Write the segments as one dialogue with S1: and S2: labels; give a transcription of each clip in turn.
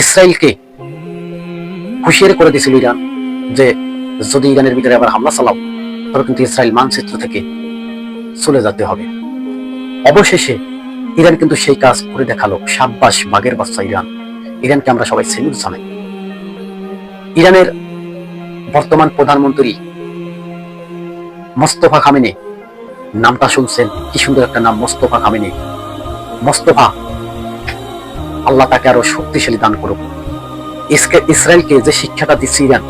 S1: ইসরায়েলকে হুঁশিয়ারি করে দিয়েছিল ইরান যে যদি ইরানের ভিতরে আবার হামলা চালাও তবে কিন্তু ইসরায়েল মানচিত্র থেকে চলে যেতে হবে। অবশেষে ইরান কিন্তু সেই কাজ করে দেখালো। সাব্বাস বাঘের বাচ্চা ইরান। ইরানকে আমরা সবাই সেলুট জানাই। ইরানের বর্তমান প্রধানমন্ত্রী মোস্তফা খামেনি, নামটা শুনছেন? কি সুন্দর একটা নাম, মোস্তফা খামেনি। মোস্তফা, আল্লাহ তাকে আরো শক্তিশালী দান করুক। ইসরায়েলকে যে শিক্ষাটা দিচ্ছে ইরান,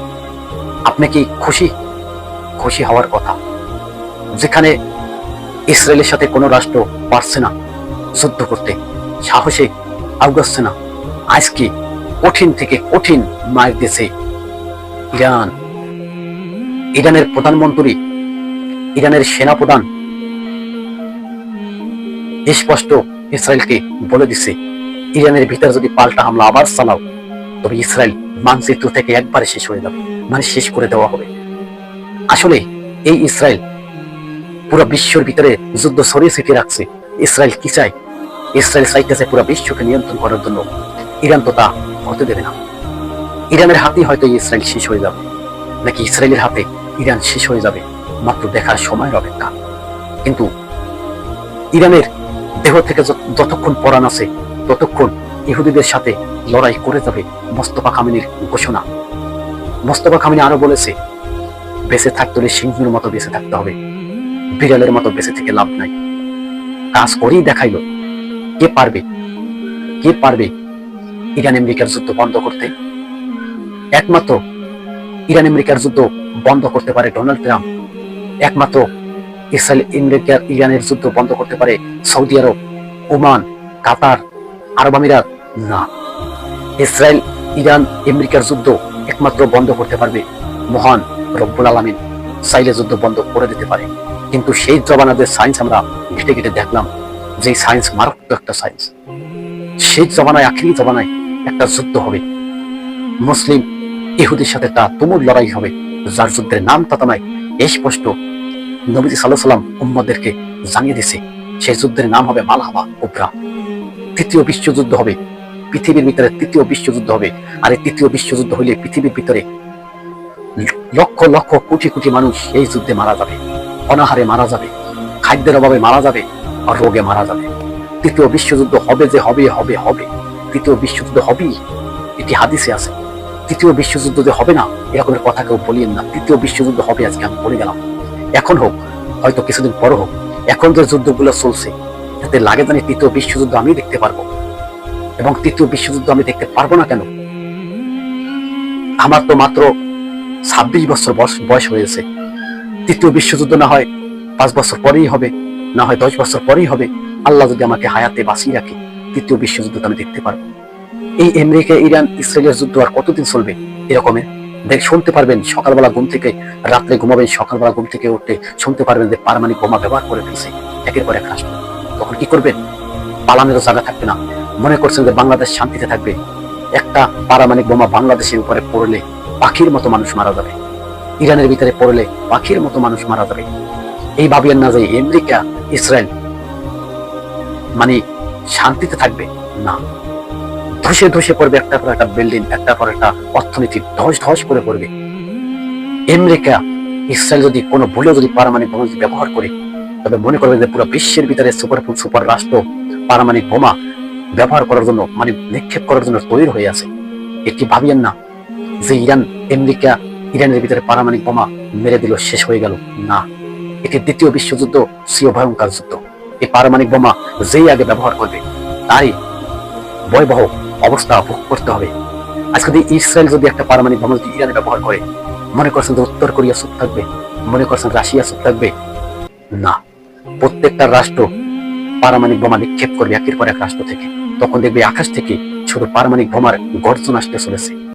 S1: আপনি কি খুশি? খুশি হওয়ার কথা। যেখানে ইসরায়েলের সাথে কোনো রাষ্ট্র পারছে না যুদ্ধ করতে, সাহসে আগাচ্ছে না, আজকে কঠিন থেকে কঠিন মার দিয়েছে ইরান। ইরানের প্রধানমন্ত্রী, ইরানের সেনাপ্রধান স্পষ্ট ইসরায়েলকে বলে দিছে, ইরানের ভিতরে যদি পাল্টা হামলা আবার চালাও তবে ইসরায়েল মানচিত্র থেকে একবারে শেষ হয়ে যাবে, মানে শেষ করে দেওয়া হবে। আসলে এই ইসরায়েল পুরো বিশ্বের ভিতরে যুদ্ধ ছড়িয়ে ছিটিয়ে রাখছে। ইসরায়েল কি চায়? ইসরায়েল চাইতেছে পুরো বিশ্বকে নিয়ন্ত্রণ করার জন্য। ইরান তো তা হতে দেবে না। ইরানের হাতেই হয়তো ইসরায়েল শেষ হয়ে যাবে, নাকি ইসরায়েলের হাতে ইরান শেষ হয়ে যাবে, মাত্র দেখার সময়ের অপেক্ষা। কিন্তু ইরানের দেহ থেকে যতক্ষণ পরাণ আছে ততক্ষণ ইহুদিদের সাথে লড়াই করে যাবে মোস্তফা খামেনির ঘোষণা। মোস্তফা খামেনি আরো বলেছে, বেঁচে থাকতে হলে সিংহের মতো বেঁচে থাকতে হবে, বিড়ালের মতো বেঁচে থেকে লাভ নাই। কাজ করেই দেখাইল। কে পারবে? কে পারবে ইরান আমেরিকার যুদ্ধ বন্ধ করতে? একমাত্র ইরান আমেরিকার যুদ্ধ বন্ধ করতে পারে ডোনাল্ড ট্রাম্প। একমাত্র ইসরায়েল আমেরিকার ইরানের যুদ্ধ বন্ধ করতে পারে সৌদি আরব, ওমান, কাতার, আরব আমিরাত না। ইসরায়েল ইরান আমেরিকার যুদ্ধ একমাত্র বন্ধ করতে পারবে মহান রব্বুল আলামিন। চাইলে যুদ্ধ বন্ধ করে দিতে পারে, কিন্তু সেই জমানাদের সায়েন্স আমরা ঘেটে ঘেটে দেখলাম যে সায়েন্স মারাত্মক একটা সায়েন্স। সেই জমানায়, আখিরি জমানায় একটা যুদ্ধ হবে, মুসলিম ইহুদির সাথে একটা তুমুল লড়াই হবে, যার যুদ্ধের নাম তাতা নয়। স্পষ্ট নবীজি সাল্লাল্লাহু আলাইহি ওয়াসাল্লাম উম্মতদেরকে জানিয়ে দিয়েছে, সেই যুদ্ধের নাম হবে মালহামা কুবরা। তৃতীয় বিশ্বযুদ্ধ হবে, পৃথিবীর ভিতরে তৃতীয় বিশ্বযুদ্ধ হবে। আর এই তৃতীয় বিশ্বযুদ্ধ হইলে পৃথিবীর ভিতরে লক্ষ লক্ষ কোটি কোটি মানুষ এই যুদ্ধে মারা যাবে, অনাহারে মারা যাবে, খাদ্যের অভাবে মারা যাবে, আর রোগে মারা যাবে। তৃতীয় বিশ্বযুদ্ধ হবে, যে হবে হবে হবে, তৃতীয় বিশ্বযুদ্ধ হবেই, এটি হাদিসে আছে। তৃতীয় বিশ্বযুদ্ধ যে হবে না এরকমের কথা কেউ বলিয়েন না। তৃতীয় বিশ্বযুদ্ধ হবে, আজকে আমি বলে গেলাম। এখন হোক, হয়তো কিছুদিন পর হোক, এখন যে যুদ্ধগুলো চলছে যাতে লাগে জানি তৃতীয় বিশ্বযুদ্ধ আমি দেখতে পারবো। এবং তৃতীয় বিশ্বযুদ্ধ আমি দেখতে পারবো না কেন? আমার তো মাত্র 26 বছর বয়স হয়েছে। তৃতীয় বিশ্বযুদ্ধ না হয় 5 বছর পরেই হবে, না হয় 10 বছর পরেই হবে। আল্লাহ যদি আমাকে হায়াতে বাঁচিয়ে রাখে, তৃতীয় বিশ্বযুদ্ধ আমি দেখতে পারবো। এই আমেরিকা ইরান ইসরায়েলের যুদ্ধ আর কতদিন চলবে এরকমের? শুনতে পারবেন সকালবেলা ঘুম থেকে, রাত্রে ঘুমাবেন, সকালবেলা ঘুম থেকে উঠতে শুনতে পারবেন যে পারমাণবিক বোমা ব্যবহার করে ফেলছে একের পর এক রাষ্ট্র। তখন কি করবেন? পালানোরও জায়গা থাকবে না। মনে করছেন যে বাংলাদেশ শান্তিতে থাকবে? একটা পারমাণবিক বোমা বাংলাদেশের উপরে পড়লে পাখির মতো মানুষ মারা যাবে, ইরানের ভিতরে পড়লে পাখির মতো মানুষ মারা যাবে। এই ভাবিয়েন না যে আমেরিকা ইসরায়েল মানে শান্তিতে থাকবে, না। ধসে ধসে পড়বে, একটা পর একটা বিল্ডিং, একটা পর একটা অর্থনীতি ধস ধস করে পড়বে। আমেরিকা ইসরায়েল যদি কোনো ভুলেও যদি পারমাণবিক বোমা ব্যবহার করে, তবে মনে করবে যে পুরো বিশ্বের ভিতরে সুপার রাষ্ট্র পারমাণবিক বোমা ব্যবহার করার জন্য, মানে নিক্ষেপ করার জন্য তৈরি হয়ে আছে। এটি ভাবিয়েন না যে আমেরিকা ইরানের ভিতরে পারমাণবিক বোমা মেরে দিল, শেষ হয়ে গেল, না। এটি দ্বিতীয় বিশ্বযুদ্ধ, সিও ভয়ঙ্কর যুদ্ধ। এই পারমাণবিক বোমা যেই আগে ব্যবহার করবে তারই ভয়াবহ অবস্থা ভোগ করতে হবে। আজকে যদি ইসরায়েল যদি একটা পারমাণবিক বোমা যদি ইরানে ব্যবহার করে, মনে করছেন যে উত্তর কোরিয়া চুপ থাকবে? মনে করছেন রাশিয়া চুপ থাকবে? না। প্রত্যেকটা রাষ্ট্র পারমাণবিক বোমা নিক্ষেপ করবে একের পর এক রাষ্ট্র থেকে। তখন দেখবে আকাশ থেকে শুধু পারমাণবিক বোমার গর্জন আসতে চলেছে।